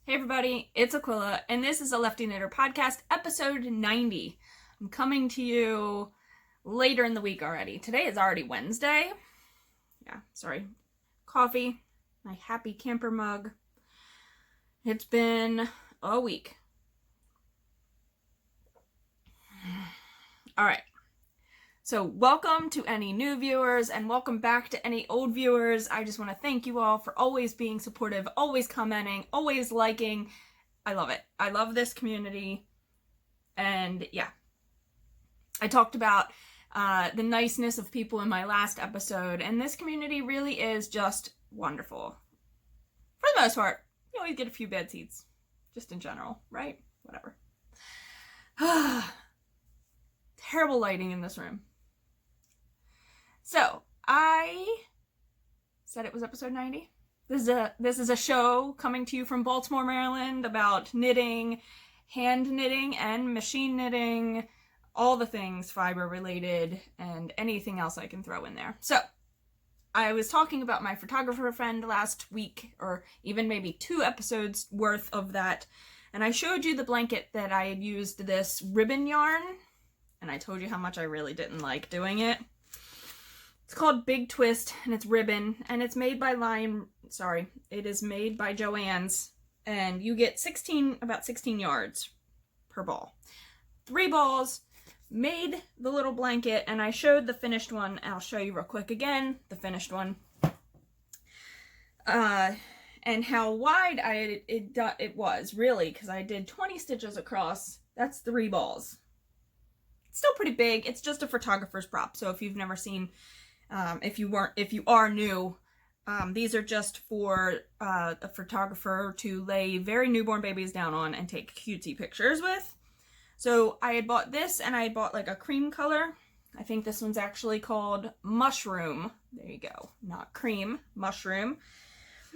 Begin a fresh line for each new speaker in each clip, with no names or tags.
Hey everybody, it's Aquila, and this is a Lefty Knitter podcast, episode 90. I'm coming to you later in the week already. Today is already Wednesday. Coffee, my happy camper mug. It's been a week. Alright, so welcome to any new viewers, and welcome back to any old viewers. I just want to thank you all for always being supportive, always commenting, always liking. I love it. I love this community. And yeah, I talked about the niceness of people in my last episode, and this community really is just wonderful. For the most part, you always get a few bad seeds, just in general, right? Whatever. Terrible lighting in this room. So, I said it was episode 90. This is a show coming to you from Baltimore, Maryland about knitting, hand knitting, and machine knitting, all the things fiber related, and anything else I can throw in there. So, I was talking about my photographer friend last week, or even maybe 2 episodes worth of that, and I showed you the blanket that I had used this ribbon yarn, and I told you how much I really didn't like doing it. It's called Big Twist, and it's ribbon, and it's made by it is made by Joann's, and you get about 16 yards per ball. 3 balls, made the little blanket, and I showed the finished one. I'll show you real quick again, the finished one. And how wide it was, really, because I did 20 stitches across. That's 3 balls. It's still pretty big. It's just a photographer's prop, so if you've never seen... if you are new, these are just for a photographer to lay very newborn babies down on and take cutesy pictures with. So I had bought this, and I had bought like a cream color. I think this one's actually called Mushroom. There you go. Not cream, Mushroom.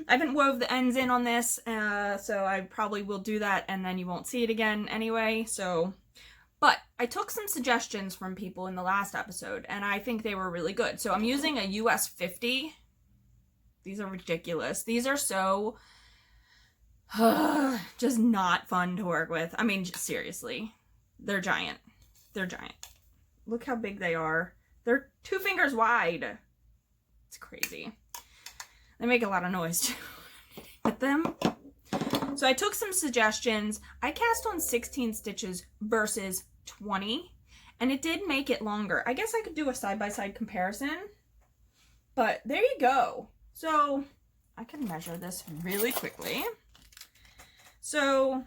I haven't wove the ends in on this, so I probably will do that, and then you won't see it again anyway, so... But I took some suggestions from people in the last episode, and I think they were really good. So I'm using a US 50. These are ridiculous. These are so just not fun to work with. I mean, seriously. They're giant. They're giant. Look how big they are. They're 2 fingers wide. It's crazy. They make a lot of noise too with them. So I took some suggestions. I cast on 16 stitches versus 20, and it did make it longer. I guess I could do a side-by-side comparison, but there you go. So I can measure this really quickly. So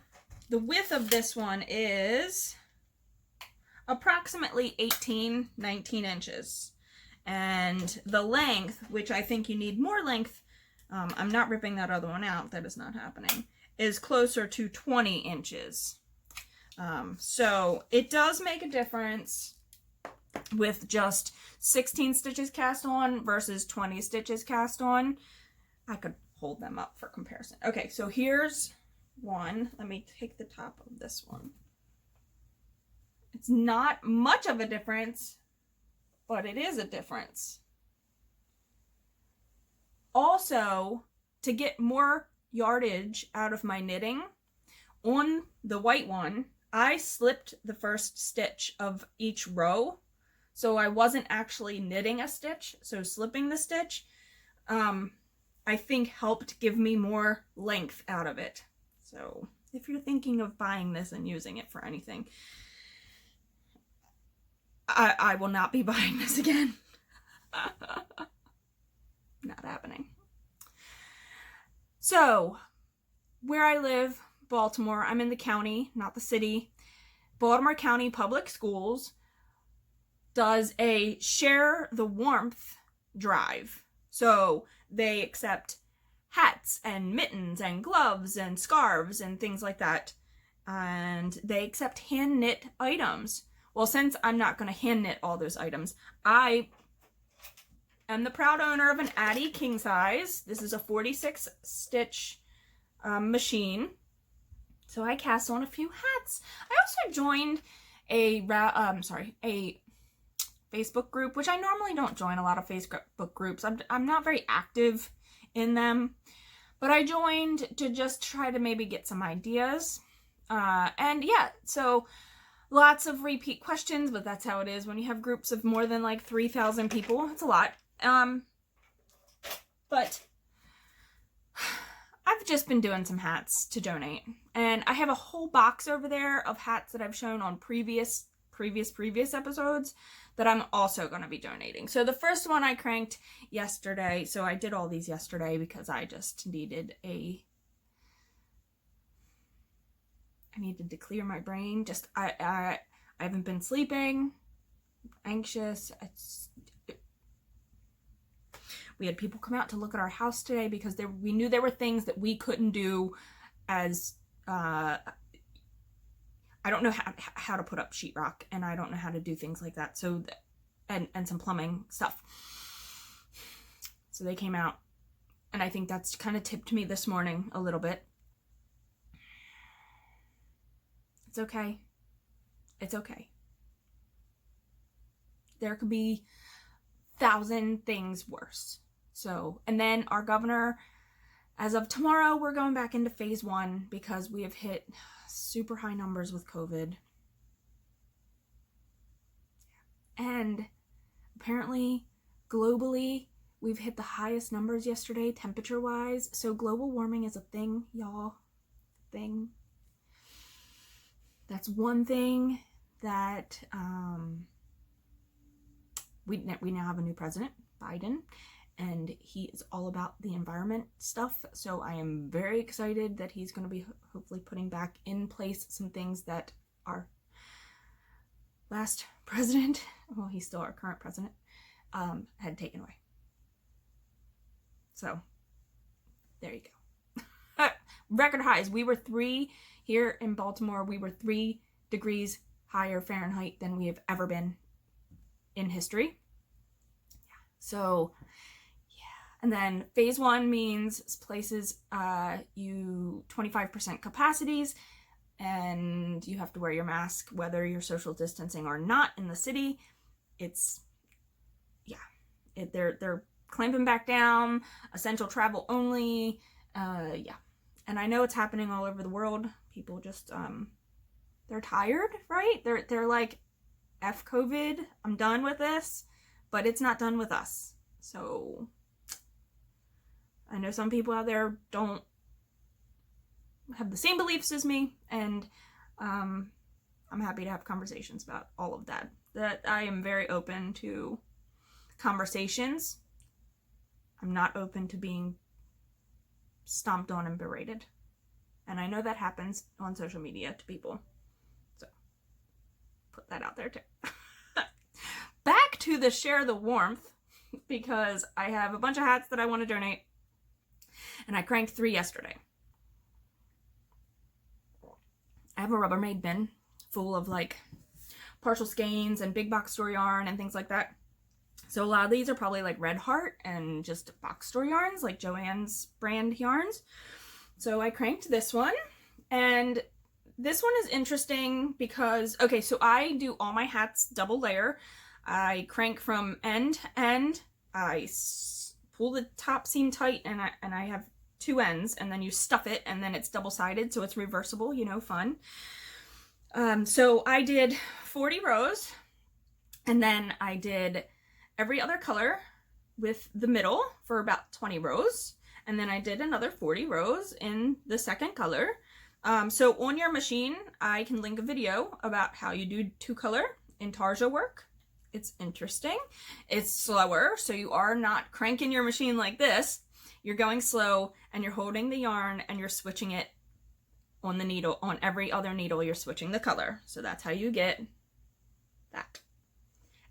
the width of this one is approximately 19 inches. And the length, which I think you need more length, I'm not ripping that other one out, that is not happening, is closer to 20 inches. So it does make a difference with just 16 stitches cast on versus 20 stitches cast on. I could hold them up for comparison. Okay, so here's one. Let me take the top of this one. It's not much of a difference, but it is a difference. Also, to get more yardage out of my knitting, on the white one, I slipped the first stitch of each row, so I wasn't actually knitting a stitch, so slipping the stitch, I think helped give me more length out of it. So if you're thinking of buying this and using it for anything, I will not be buying this again. Not happening. So, where I live, Baltimore, I'm in the county, not the city. Baltimore County Public Schools does a Share the Warmth drive. So they accept hats and mittens and gloves and scarves and things like that. And they accept hand knit items. Well, since I'm not going to hand knit all those items, I am the proud owner of an Addi king size. This is a 46 stitch machine. So I cast on a few hats. I also joined a Facebook group, which I normally don't join a lot of Facebook groups. I'm not very active in them, But I joined to just try to maybe get some ideas. And yeah, so lots of repeat questions, but that's how it is when you have groups of more than like 3,000 people. It's a lot. But I've just been doing some hats to donate. And I have a whole box over there of hats that I've shown on previous episodes that I'm also going to be donating. So the first one I cranked yesterday. So I did all these yesterday because I just needed I needed to clear my brain. Just I haven't been sleeping, anxious. We had people come out to look at our house today because we knew there were things that we couldn't do as I don't know how to put up sheetrock, and I don't know how to do things like that. So and some plumbing stuff. So they came out, and I think that's kind of tipped me this morning a little bit. It's okay. It's okay. There could be 1,000 things worse. So, and then our governor, as of tomorrow, we're going back into phase 1 because we have hit super high numbers with COVID. And apparently, globally, we've hit the highest numbers yesterday, temperature-wise. So global warming is a thing, y'all. Thing. That's one thing that we now have a new president, Biden, and he is all about the environment stuff. So I am very excited that he's going to be hopefully putting back in place some things that our last president, well, he's still our current president, had taken away. So there you go. Record highs. We were 3 here in Baltimore. We were 3 degrees higher Fahrenheit than we have ever been in history. Yeah. So, yeah. And then phase 1 means places you 25% capacities, and you have to wear your mask whether you're social distancing or not in the city. It's, yeah. They're clamping back down, essential travel only. Yeah. And I know it's happening all over the world. People just, they're tired, right? They're like, F COVID, I'm done with this, but it's not done with us. So I know some people out there don't have the same beliefs as me, and I'm happy to have conversations about all of that. That I am very open to conversations. I'm not open to being stomped on and berated. And I know that happens on social media to people. So put that out there too. Back to the share the warmth, because I have a bunch of hats that I want to donate. And I cranked 3 yesterday. I have a Rubbermaid bin full of like partial skeins and big box store yarn and things like that. So a lot of these are probably like Red Heart and just box store yarns, like Joann's brand yarns. So I cranked this one, and this one is interesting because, okay, so I do all my hats double layer. I crank from end to end. I pull the top seam tight, and I have 2 ends, and then you stuff it, and then it's double-sided, so it's reversible, you know, fun. So I did 40 rows, and then I did every other color with the middle for about 20 rows. And then I did another 40 rows in the second color. So on your machine, I can link a video about how you do 2-color intarsia work. It's interesting. It's slower, so you are not cranking your machine like this. You're going slow, and you're holding the yarn, and you're switching it on the needle. On every other needle, you're switching the color. So that's how you get that.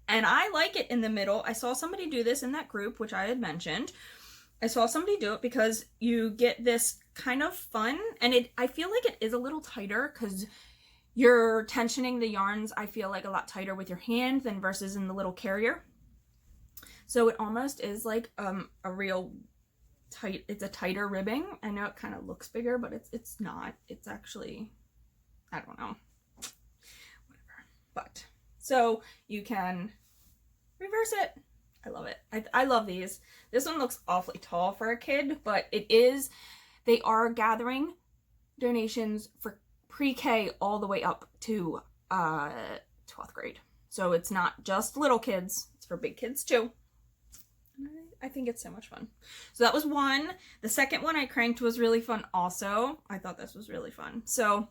And I like it in the middle. I saw somebody do this in that group, which I had mentioned. I saw somebody do it because you get this kind of fun, and I feel like it is a little tighter because you're tensioning the yarns, I feel like, a lot tighter with your hand than versus in the little carrier. So it almost is like a real tight, it's a tighter ribbing. I know it kind of looks bigger, but it's not. It's actually, I don't know, whatever. But so you can reverse it. I love it. I love these. This one looks awfully tall for a kid, but it is they are gathering donations for pre-K all the way up to 12th grade. So it's not just little kids, it's for big kids too. I think it's so much fun. So that was one. The second one I cranked was really fun also. I thought this was really fun. So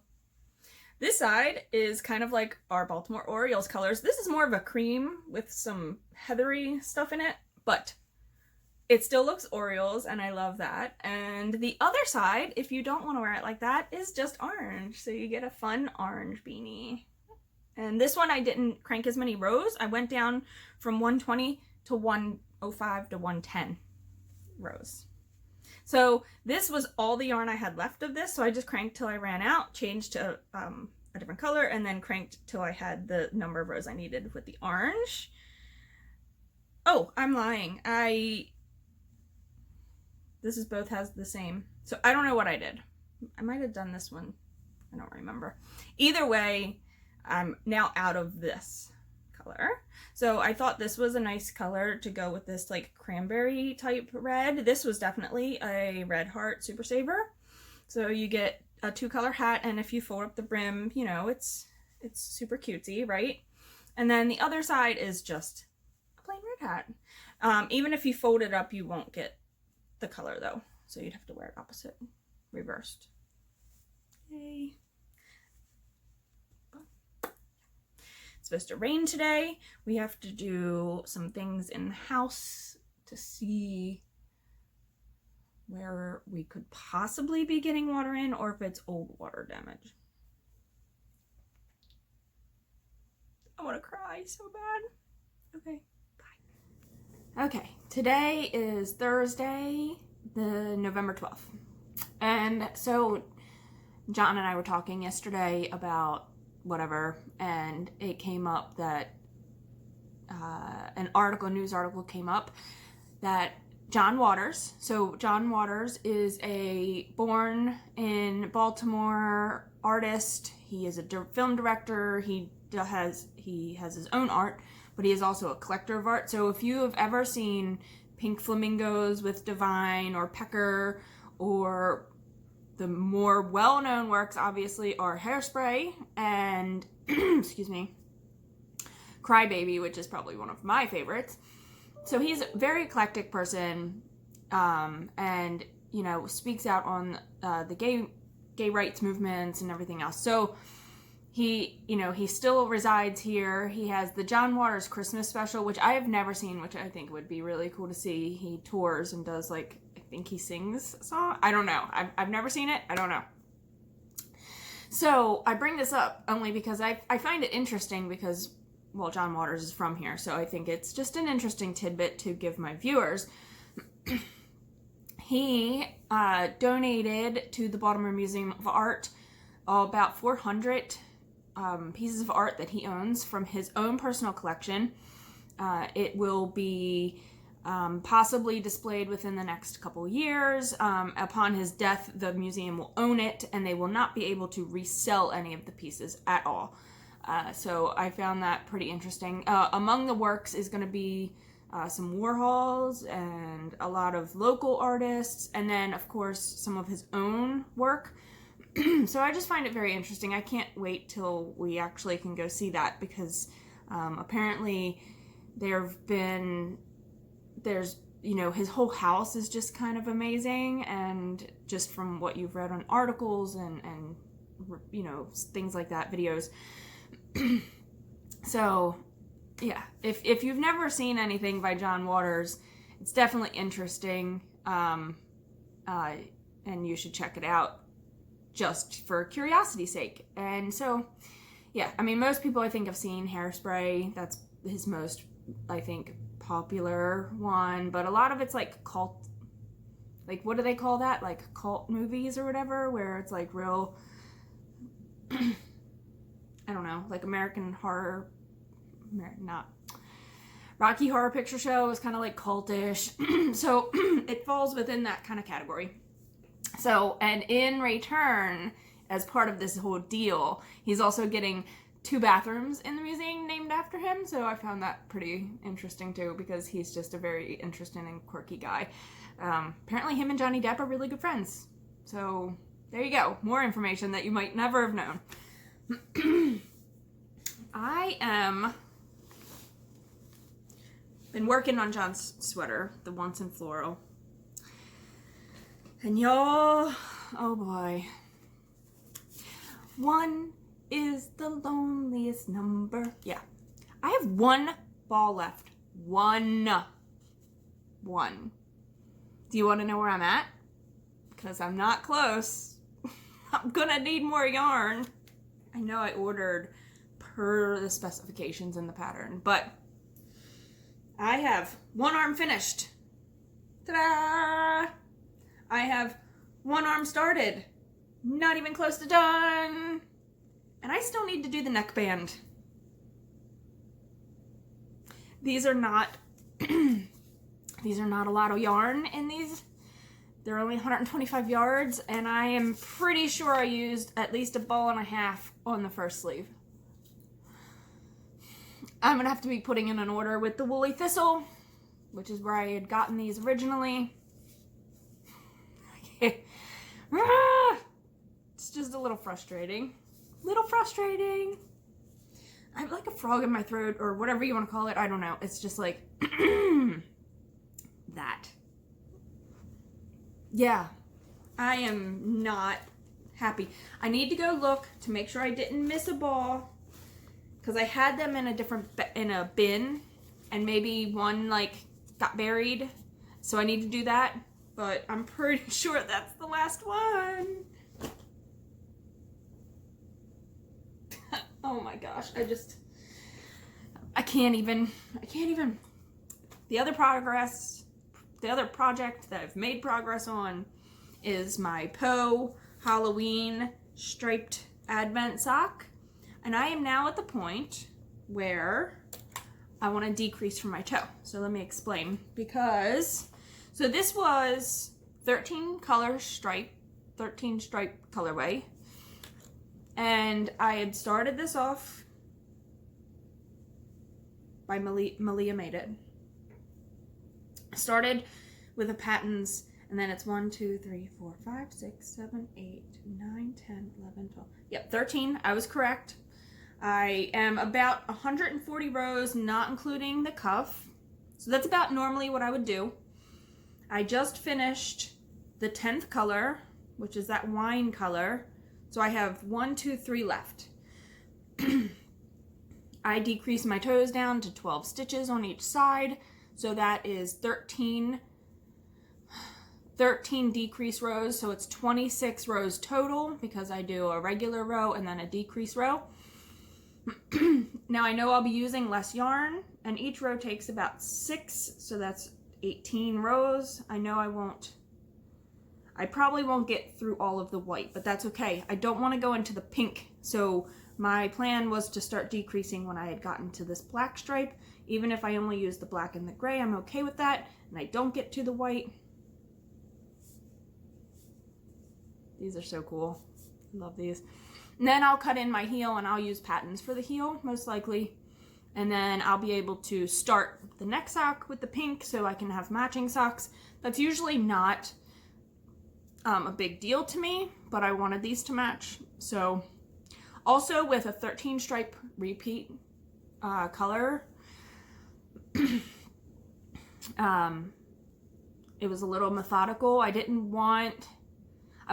this side is kind of like our Baltimore Orioles colors. This is more of a cream with some heathery stuff in it, but it still looks Orioles, and I love that. And the other side, if you don't want to wear it like that, is just orange. So you get a fun orange beanie. And this one I didn't crank as many rows. I went down from 120 to 105 to 110 rows. So this was all the yarn I had left of this, so I just cranked till I ran out, changed to a different color, and then cranked till I had the number of rows I needed with the orange. Oh, I'm lying. This is both has the same. So I don't know what I did. I might have done this one. I don't remember. Either way, I'm now out of this color. So I thought this was a nice color to go with this like cranberry type red. This was definitely a Red Heart Super Saver. So you get a 2-color hat, and if you fold up the brim, you know, it's super cutesy, right? And then the other side is just a plain red hat. Even if you fold it up, you won't get the color though. So you'd have to wear it opposite, reversed. Yay. It's supposed to rain today. We have to do some things in the house to see where we could possibly be getting water in, or if it's old water damage. I want to cry so bad. Okay, bye. Okay, today is Thursday, the November 12th. And so John and I were talking yesterday about whatever, and it came up that a news article came up that John Waters, so John Waters is a born in Baltimore artist. He is a film director. He has his own art, but he is also a collector of art. So if you have ever seen Pink Flamingos with Divine or Pecker, or the more well-known works obviously are Hairspray and excuse me, Crybaby, which is probably one of my favorites. So he's a very eclectic person, and you know, speaks out on the gay rights movements and everything else. So he still resides here. He has the John Waters Christmas special, which I have never seen, which I think would be really cool to see. He tours and does, like, I think he sings a song. I don't know. I've never seen it. I don't know. So I bring this up only because I find it interesting because, well, John Waters is from here, so I think it's just an interesting tidbit to give my viewers. He donated to the Baltimore Museum of Art about 400 pieces of art that he owns from his own personal collection. It will be possibly displayed within the next couple years. Upon his death, the museum will own it, and they will not be able to resell any of the pieces at all. So I found that pretty interesting. Among the works is going to be some Warhols and a lot of local artists, and then, of course, some of his own work. So I just find it very interesting. I can't wait till we actually can go see that, because apparently there's, his whole house is just kind of amazing, and just from what you've read on articles and things like that, videos. So yeah, if you've never seen anything by John Waters, it's definitely interesting, and you should check it out just for curiosity's sake. And so yeah, I mean, most people I think have seen Hairspray. That's his most, I think, popular one, but a lot of it's like cult, like, what do they call that, like cult movies or whatever, where it's like real I don't know, like American Horror, not Rocky Horror Picture Show is kind of like cultish. So it falls within that kind of category. So, and in return, as part of this whole deal, he's also getting 2 bathrooms in the museum named after him. So I found that pretty interesting too, because he's just a very interesting and quirky guy. Apparently him and Johnny Depp are really good friends. So there you go. More information that you might never have known. I am been working on John's sweater, the Once in Floral. And y'all, oh boy. 1 is the loneliest number. Yeah. I have 1 ball left. 1. Do you want to know where I'm at? Because I'm not close. I'm gonna need more yarn. I know I ordered per the specifications in the pattern, but I have 1 arm finished. Ta-da! I have 1 arm started. Not even close to done. And I still need to do the neckband. These are not these are not a lot of yarn in these. They're only 125 yards, and I am pretty sure I used at least a ball and a half on the first sleeve. I'm gonna have to be putting in an order with the Woolly Thistle, which is where I had gotten these originally. It's just a little frustrating. I have like a frog in my throat, or whatever you want to call it. I don't know. It's just like that. Yeah, I am not happy. I need to go look to make sure I didn't miss a ball, because I had them in a bin, and maybe one like got buried. So I need to do that, but I'm pretty sure that's the last one. Oh my gosh, I can't even. The other project that I've made progress on is my Poe Halloween striped Advent sock. And I am now at the point where I want to decrease from my toe. So let me explain. So this was 13 stripe colorway. And I had started this off by Malia made it. Started with the patterns, and then it's 1, 2, 3, 4, 5, 6, 7, 8, 9, 10, 11, 12. Yep, 13. I was correct. I am about 140 rows, not including the cuff. So that's about normally what I would do. I just finished the 10th color, which is that wine color. So I have 1, 2, 3 left. I decreased my toes down to 12 stitches on each side. So that is 13 decrease rows. So it's 26 rows total, because I do a regular row and then a decrease row. Now I know I'll be using less yarn, and each row takes about 6. So that's 18 rows. I know I probably won't get through all of the white, but that's okay. I don't want to go into the pink. So my plan was to start decreasing when I had gotten to this black stripe. Even if I only use the black and the gray, I'm okay with that. And I don't get to the white. These are so cool. I love these. And then I'll cut in my heel, and I'll use patterns for the heel, most likely. And then I'll be able to start the neck sock with the pink so I can have matching socks. That's usually not a big deal to me, but I wanted these to match. So also with a 13 stripe repeat color, it was a little methodical. I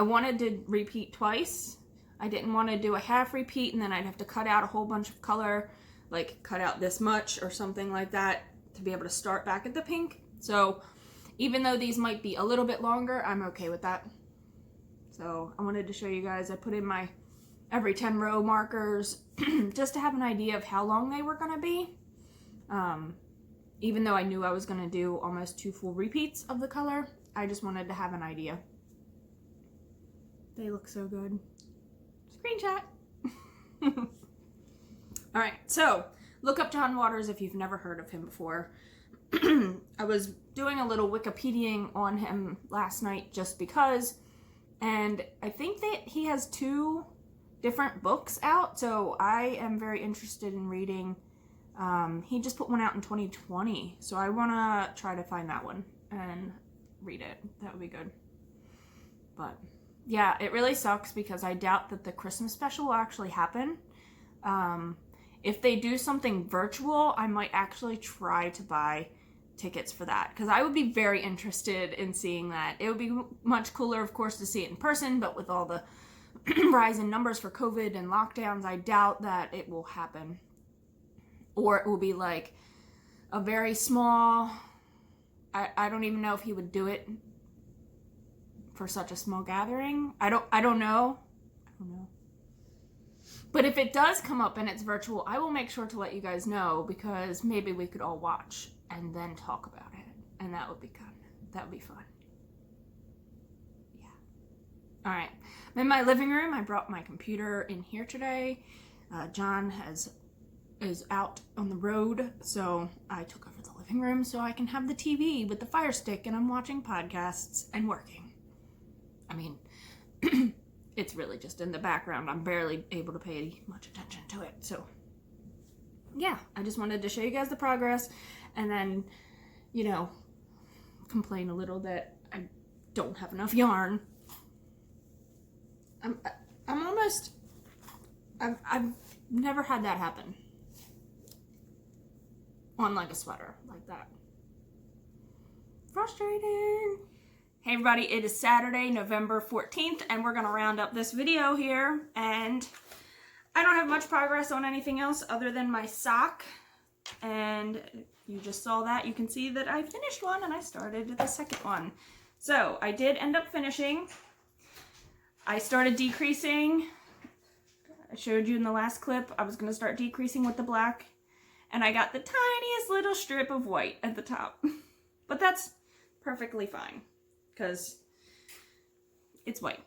wanted to repeat twice. I didn't want to do a half repeat and then I'd have to cut out a whole bunch of color, like cut out this much or something like that to be able to start back at the pink. So even though these might be a little bit longer, I'm okay with that. So I wanted to show you guys, I put in my every 10 row markers just to have an idea of how long they were going to be. Even though I knew I was going to do almost 2 full repeats of the color, I just wanted to have an idea. They look so good. Screenshot. All right, so look up John Waters if you've never heard of him before. I was doing a little Wikipediaing on him last night just because, and I think that he has 2 different books out, so I am very interested in reading. He just put one out in 2020, so I want to try to find that one and read it. That would be good. But Yeah, it really sucks because I doubt that the Christmas special will actually happen. If they do something virtual, I might actually try to buy tickets for that, because I would be very interested in seeing that. It would be much cooler, of course, to see it in person, but with all the rise in numbers for COVID and lockdowns, I doubt that it will happen. Or it will be like a very small, I don't even know if he would do it for such a small gathering. I don't know. But if it does come up and it's virtual, I will make sure to let you guys know, because maybe we could all watch and then talk about it. And that would be good. That would be fun. Yeah. All right. I'm in my living room. I brought my computer in here today. John is out on the road, so I took over the living room so I can have the TV with the Fire Stick, and I'm watching podcasts and working. I mean, it's really just in the background. I'm barely able to pay much attention to it. So, yeah, I just wanted to show you guys the progress, and then, you know, complain a little that I don't have enough yarn. I'm almost, I've never had that happen on like a sweater like that. Frustrating. Hey everybody, it is Saturday, November 14th, and we're gonna round up this video here, and I don't have much progress on anything else other than my sock, and you just saw that. You can see that I finished one and I started the second one. So I did end up finishing. I started decreasing. I showed you in the last clip, I was gonna start decreasing with the black, and I got the tiniest little strip of white at the top. But that's perfectly fine, because it's white.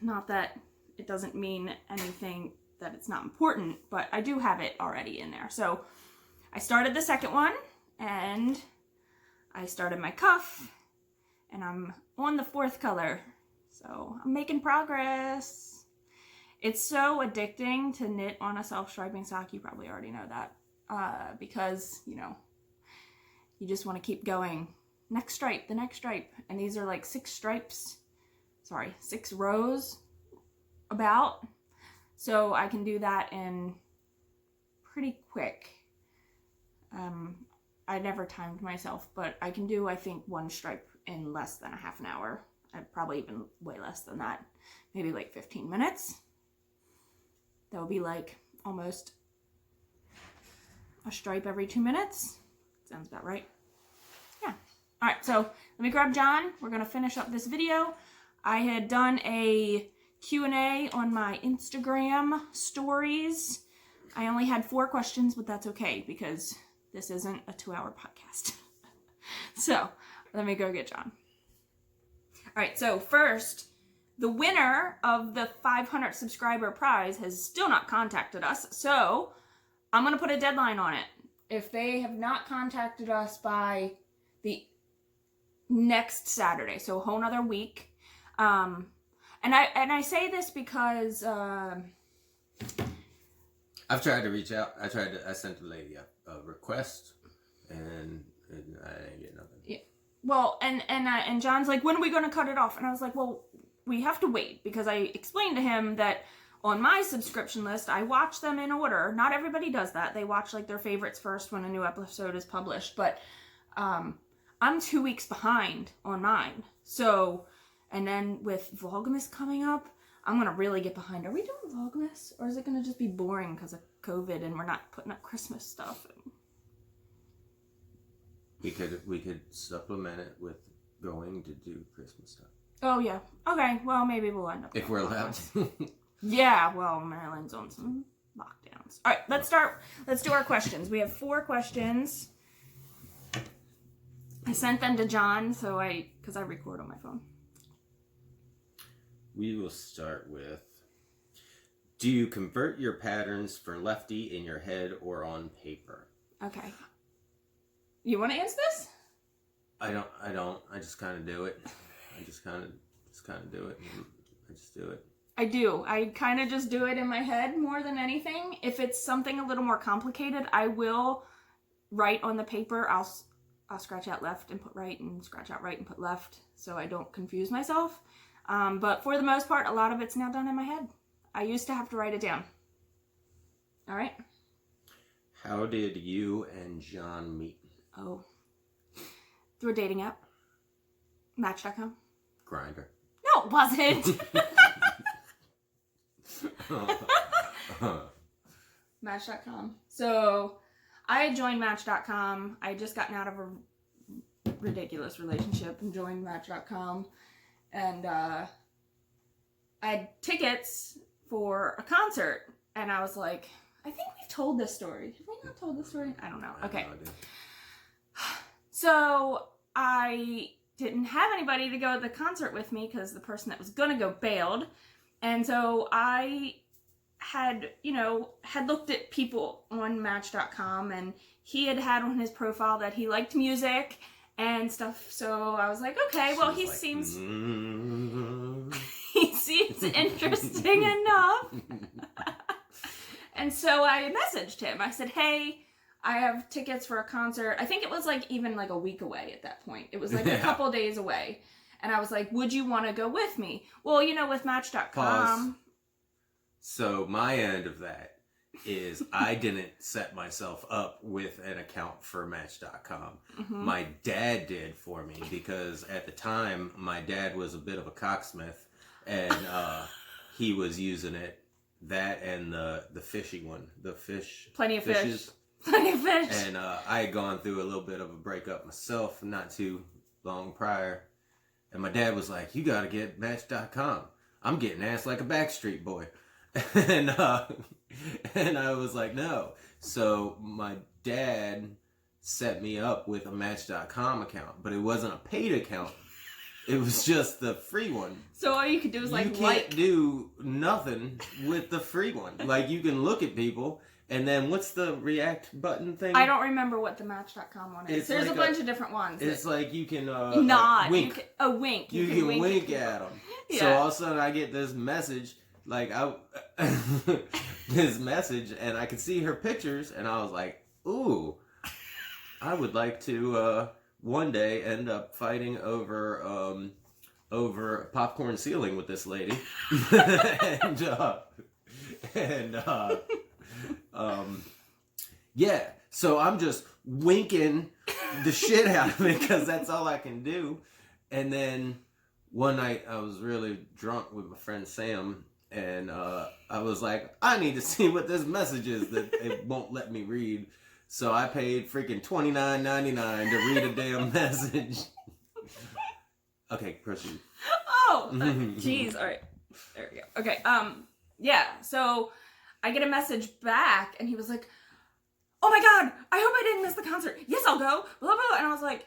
Not that it doesn't mean anything, that it's not important, but I do have it already in there. So I started the second one, and I started my cuff, and I'm on the fourth color. So I'm making progress. It's so addicting to knit on a self-striping sock. You probably already know that, because, you know, you just want to keep going. Next stripe, the next stripe. And these are like 6 rows about. So I can do that in pretty quick. I never timed myself, but I can do, I think, 1 stripe in less than a half an hour. Probably even way less than that. Maybe like 15 minutes. That would be like almost a stripe every 2 minutes. Sounds about right. Yeah. All right, so let me grab John. We're gonna finish up this video. I had done a Q&A on my Instagram stories. I only had 4 questions, but that's okay because this isn't a 2-hour podcast. So let me go get John. All right, so first, the winner of the 500 subscriber prize has still not contacted us, so I'm gonna put a deadline on it. If they have not contacted us by the next Saturday, so a whole nother week, and I say this because
I've tried to reach out. I sent the lady a request, and I didn't get nothing.
Yeah. Well, and John's like, when are we going to cut it off? And I was like, well, we have to wait, because I explained to him that on my subscription list, I watch them in order. Not everybody does that. They watch like their favorites first when a new episode is published, but I'm 2 weeks behind on mine. So, and then with Vlogmas coming up, I'm going to really get behind. Are we doing Vlogmas, or is it going to just be boring because of COVID and we're not putting up Christmas stuff?
We could supplement it with going to do Christmas stuff.
Oh yeah. Okay. Well, maybe we'll end up.
If we're allowed to.
Yeah. Well, Maryland's on some lockdowns. All right. Let's start. Let's do our questions. We have 4 questions. I sent them to John, because I record on my phone. We
will start with, do you convert your patterns for Lefty in your head or on paper?
Okay. You want to answer this?
I don't. I just kind of do it. I just kind of do it. I just do it.
I do. I kind of just do it in my head more than anything. If it's something a little more complicated, I will write on the paper. I'll scratch out left and put right, and scratch out right and put left, so I don't confuse myself. But for the most part, a lot of it's now done in my head. I used to have to write it down. All right.
How did you and John meet?
Oh. Through a dating app. Match.com.
Grindr.
No, it wasn't. Match.com. So I joined Match.com. I had just gotten out of a ridiculous relationship and joined Match.com. And I had tickets for a concert. And I was like, I think we've told this story. Have we not told this story? I don't know. Okay. So I didn't have anybody to go to the concert with me because the person that was going to go bailed. And so I had looked at people on Match.com, and he had on his profile that he liked music and stuff. So I was like, okay, well, he seems interesting enough. And so I messaged him. I said, hey, I have tickets for a concert. I think it was even a week away at that point. It was a couple days away. And I was like, would you want to go with me? Well, with Match.com.
Pause. So my end of that is I didn't set myself up with an account for Match.com. Mm-hmm. My dad did for me because at the time, my dad was a bit of a cocksmith. And he was using it. That and the fishy one. The fish.
Plenty of
fishes.
Fish. Plenty of fish.
And I had gone through a little bit of a breakup myself not too long prior. And my dad was like, you gotta get Match.com. I'm getting ass like a Backstreet Boy. And I was like, no. So my dad set me up with a Match.com account. But it wasn't a paid account. It was just the free one.
So all you could do is
you can't do nothing with the free one. You can look at people, and then what's the react button thing?
I don't remember what the Match.com one is. There's a bunch of different ones.
It's you can
nod.
Wink.
Wink.
You can wink at them. Yeah. So all of a sudden I get this message, this message, and I could see her pictures, and I was like, ooh, I would like to one day end up fighting over popcorn ceiling with this lady. Yeah, so I'm just winking the shit out of it because that's all I can do. And then one night I was really drunk with my friend Sam, and I was like, I need to see what this message is that it won't let me read. So I paid freaking $29.99 to read a damn message. Okay, proceed.
Oh, jeez. All right. There we go. Okay. Yeah. So I get a message back, and he was like, oh my God, I hope I didn't miss the concert. Yes, I'll go. Blah, blah. And I was like,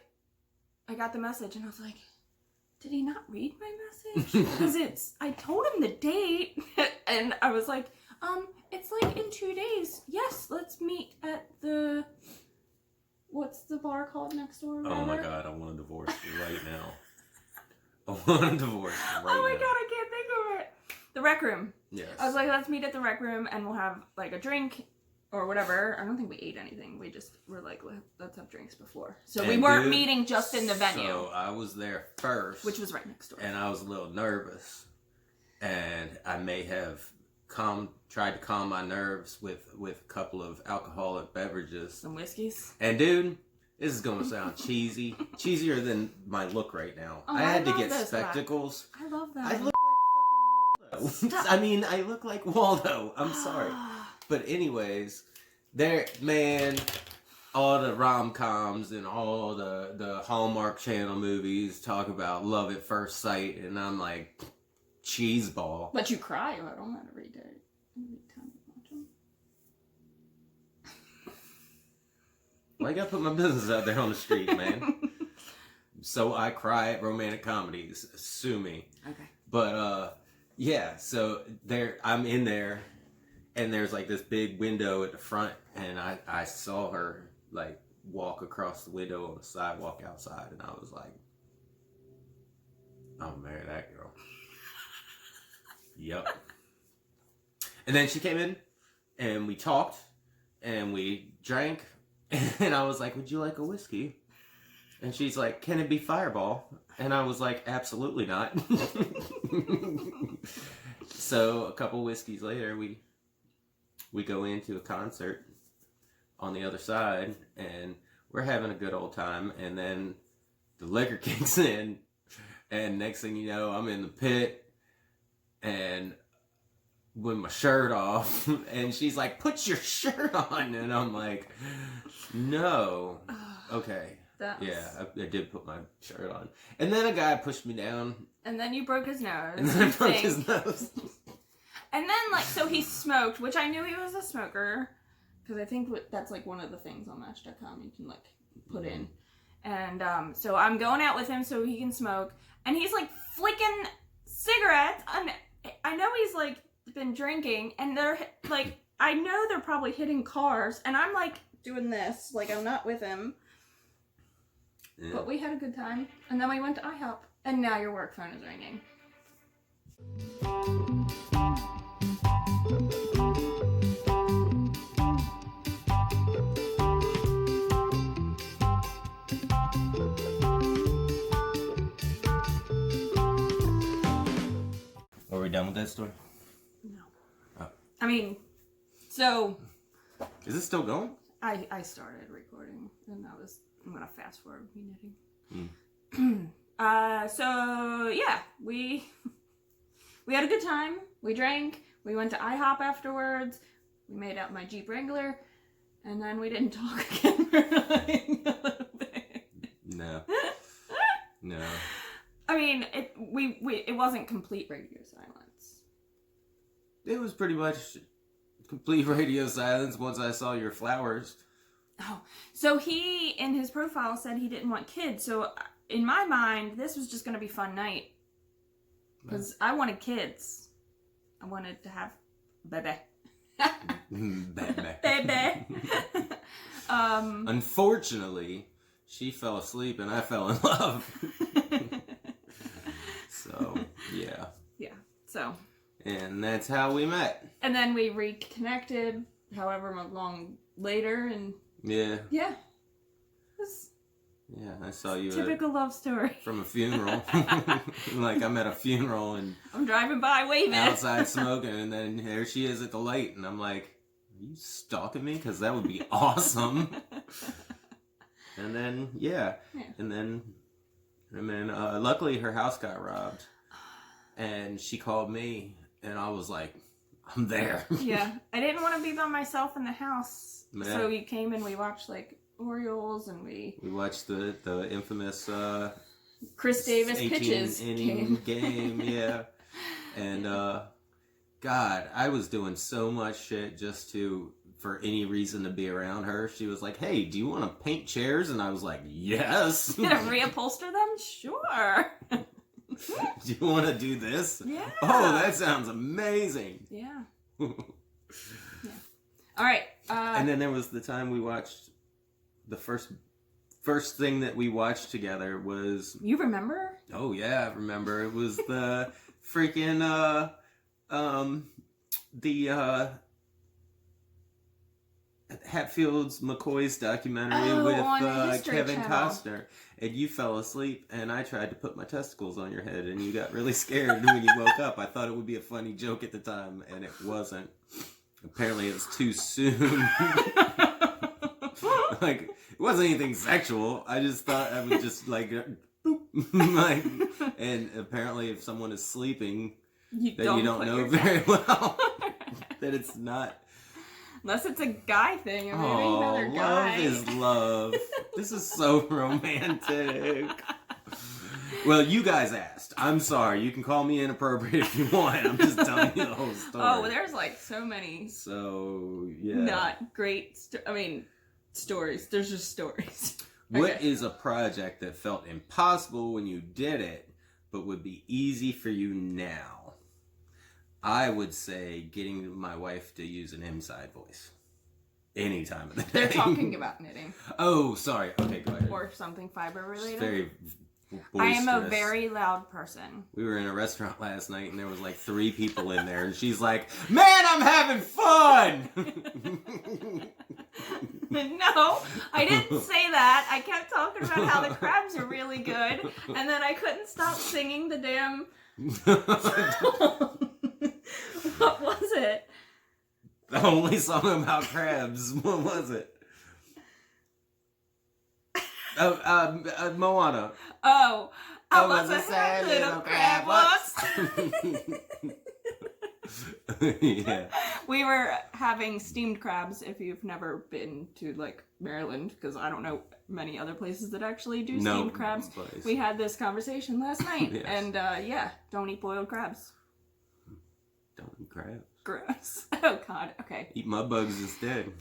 I got the message, and I was like, did he not read my message? Because I told him the date. And I was like, it's in 2 days. Yes, let's meet at what's the bar called next door?
Oh my God, I want a divorce right now. I want a divorce right now.
Oh my God, I can't think of it. The Rec Room.
Yes.
I was like, let's meet at the Rec Room and we'll have a drink or whatever. I don't think we ate anything. We just were like, let's have drinks before. So we weren't meeting just in the venue.
So I was there first.
Which was right next door.
And I was a little nervous. And I may have tried to calm my nerves with a couple of alcoholic beverages.
Some whiskeys.
And dude, this is going to sound cheesy. Cheesier than my look right now.
Oh,
I had to get spectacles.
I love that.
I look like fucking Waldo. I mean, I look like Waldo. I'm sorry. But anyways, all the rom-coms and all the Hallmark Channel movies talk about love at first sight. And I'm like, cheeseball.
But you cry about them every day. Every time you watch them.
Well, I gotta put my business out there on the street, man. So I cry at romantic comedies. Sue me.
Okay.
But yeah. So I'm in there, and there's this big window at the front, and I saw her walk across the window on the sidewalk outside, and I was like, I'll marry that girl. Yep. And then she came in, and we talked, and we drank, and I was like, would you like a whiskey? And she's like, can it be Fireball? And I was like, absolutely not. So a couple whiskeys later, we go into a concert on the other side, and we're having a good old time. And then the liquor kicks in, and next thing you know, I'm in the pit, and with my shirt off, and she's like, put your shirt on, and I'm like, no. Okay. Yeah, I did put my shirt on. And then a guy pushed me down. And
then you broke his nose.
And then I broke his nose.
And then, like, so he smoked, which I knew he was a smoker, because I think that's, like, one of the things on Match.com you can, like, put in. And so I'm going out with him so he can smoke, and he's, like, flicking cigarettes. And I know he's, like, been drinking, and they're, like, I know they're probably hitting cars, and I'm, like, doing this, like, I'm not with him. Yeah. But we had a good time, and then we went to IHOP, and now your work phone is ringing.
Are we done with that story?
No.
Oh.
I mean, so...
Is it still going?
I started recording, and I'm gonna fast forward me knitting. So yeah, we had a good time. We drank. We went to IHOP afterwards. We made out my Jeep Wrangler, and then we didn't talk again for like a little bit.
No. No.
I mean, it wasn't complete radio silence.
It was pretty much complete radio silence once I saw your flowers.
Oh, so he, in his profile, said he didn't want kids. So, in my mind, this was just going to be fun night. Because I wanted kids. I wanted to have baby. Baby.
Unfortunately, she fell asleep and I fell in love. So, yeah.
Yeah, so.
And that's how we met.
And then we reconnected however long later, and...
Yeah.
Yeah.
Yeah, I saw you
typical love story.
From a funeral. Like, I'm at a funeral and...
I'm driving by waving.
Outside smoking, and then there she is at the light, and I'm like, are you stalking me? Because that would be awesome. And then, yeah. And then, luckily her house got robbed. And she called me, and I was like, I'm there.
Yeah. I didn't want to be by myself in the house.
Yeah.
So we came and we watched, like, Orioles, and we
watched the infamous
Chris Davis pitches
game, yeah. And God, I was doing so much shit just for any reason to be around her. She was like, "Hey, do you want to paint chairs?" And I was like, "Yes."
Gonna reupholster them? Sure.
Do you want to do this?
Yeah.
Oh, that sounds amazing.
Yeah. Yeah. All right.
And then there was the time we watched the first thing that we watched together was...
You remember?
Oh, yeah, I remember. It was the freaking, Hatfields McCoy's documentary with Kevin Costner. And you fell asleep, and I tried to put my testicles on your head, and you got really scared when you woke up. I thought it would be a funny joke at the time, and it wasn't. Apparently, it was too soon. Like, it wasn't anything sexual. I just thought I would just, like, boop. Like, and apparently, if someone is sleeping, you don't know very well that it's not.
Unless it's a guy thing, or maybe another guy.
Love is love. This is so romantic. Well, you guys asked. I'm sorry. You can call me inappropriate if you want. I'm just telling you the whole story.
Oh, well, there's like so many.
So, yeah.
Not great. Stories. There's just stories.
What is a project that felt impossible when you did it, but would be easy for you now? I would say getting my wife to use an inside voice. Any time of the day.
They're talking about knitting.
Oh, sorry. Okay, go ahead.
Or something fiber related.
It's very boisterous.
I am a very loud person.
We were in a restaurant last night and there was like 3 people in there and she's like, "Man, I'm having fun!"
No, I didn't say that. I kept talking about how the crabs are really good, and then I couldn't stop singing the damn song. What was it?
The only song about crabs. What was it? Moana.
Oh, I was a sad little crab once.
Yeah.
We were having steamed crabs, if you've never been to, like, Maryland, because I don't know many other places that actually do steamed crabs.
Place.
We had this conversation last night,
Yes.
and, yeah, don't eat boiled crabs.
Don't eat crabs.
Gross. Oh, God, okay.
Eat mud bugs instead.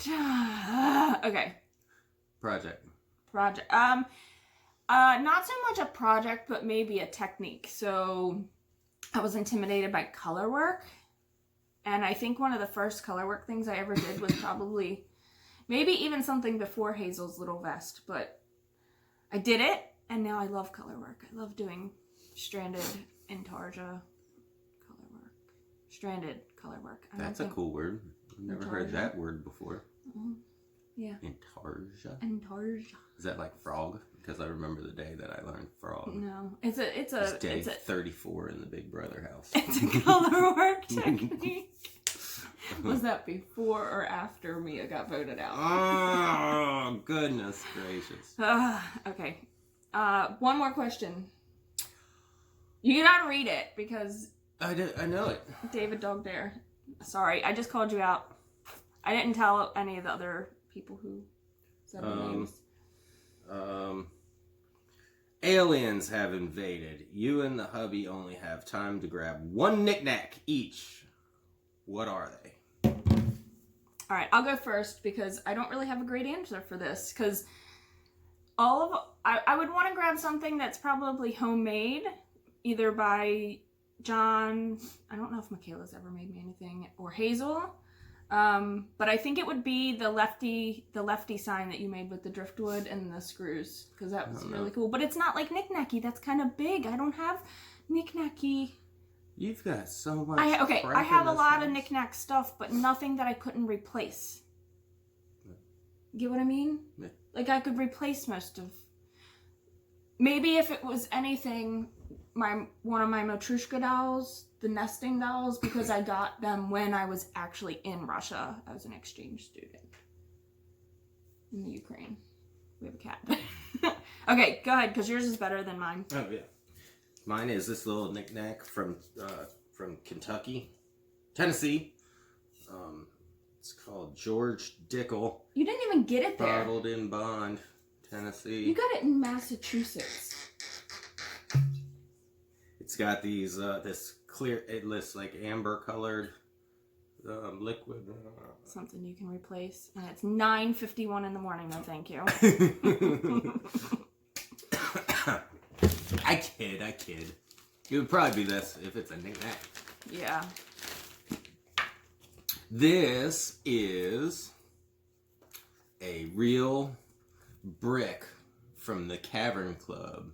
Okay.
Project.
Not so much a project, but maybe a technique. So, I was intimidated by color work. And I think one of the first color work things I ever did was probably, maybe even something before Hazel's little vest, but I did it, and now I love color work. I love doing stranded intarsia color work. Stranded color work.
That's a cool word. I've never heard that word before.
Yeah.
Intarsia?
Intarsia.
Is that like frog? Because I remember the day that I learned frog.
No, it's
day 34 in the Big Brother house.
It's a color work technique. Was that before or after Mia got voted out?
Oh, goodness gracious.
Okay. One more question. You gotta read it because
I know it.
David Dog Dare. Sorry, I just called you out. I didn't tell any of the other people who said the names.
Aliens have invaded. You and the hubby only have time to grab one knick-knack each. What are they?
Alright, I'll go first because I don't really have a great answer for this. Because I would want to grab something that's probably homemade, either by John, I don't know if Michaela's ever made me anything, or Hazel. But I think it would be the Lefty sign that you made with the driftwood and the screws, because that was really cool. But it's not like knick-knacky. That's kind of big. I don't have knick-knacky.
You've got so much.
I have a lot of knick-knack stuff, but nothing that I couldn't replace. Get what I mean?
Yeah.
Like I could replace most of. Maybe if it was anything, one of my Matrushka dolls, the nesting dolls, because I got them when I was actually in Russia as an exchange student in the Ukraine. We have a cat. Okay, go ahead, because yours is better than mine.
Oh yeah, mine is this little knick-knack from Kentucky, Tennessee. It's called George Dickel.
You didn't even get it there.
Bottled in Bond, Tennessee.
You got it in Massachusetts.
It's got these this clear, it looks like amber colored liquid.
Something you can replace, and it's 9:51 in the morning. No, thank you.
I kid. It would probably be this if it's a knick-knack.
Yeah.
This is a real brick from the Cavern Club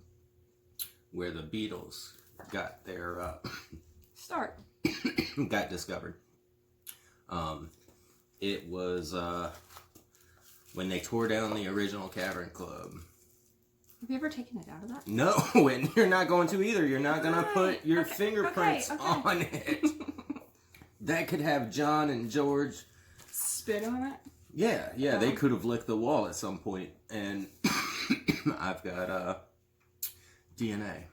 where the Beatles got their
Start.
got discovered. It was when they tore down the original Cavern Club.
Have you ever taken it out of that?
No, and you're not going to either. You're not going to put your fingerprints on it. That could have John and George
spit on it.
Yeah, they could have licked the wall at some point, and I've got DNA.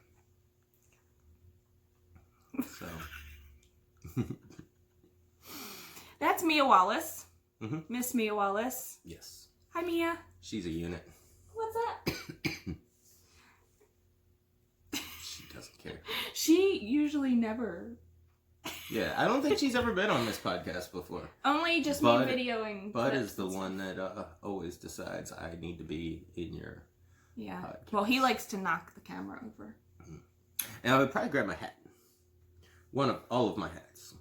So
that's Mia Wallace.
Mm-hmm.
Miss Mia Wallace.
Yes.
Hi, Mia.
She's a unit.
What's that?
She doesn't care.
She usually never.
Yeah, I don't think she's ever been on this podcast before.
Only just me videoing.
Bud is the one that always decides I need to be in your podcast.
Well, he likes to knock the camera over.
Mm-hmm. And I would probably grab my hat. All of my hats.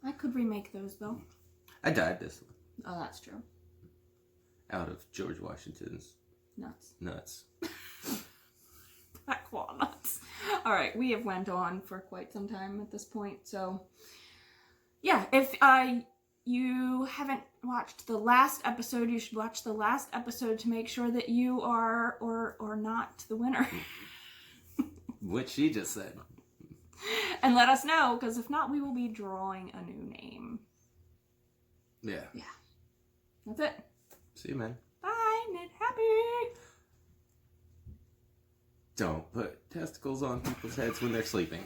I could remake those, though.
I dyed this one.
Oh, that's true.
Out of George Washington's nuts.
Black walnuts. All right, we have went on for quite some time at this point, so yeah, if you haven't watched the last episode, you should watch the last episode to make sure that you are or not the winner.
What she just said.
And let us know, because if not, we will be drawing a new name.
Yeah.
Yeah. That's it.
See you, man.
Bye, knit happy.
Don't put testicles on people's heads when they're sleeping.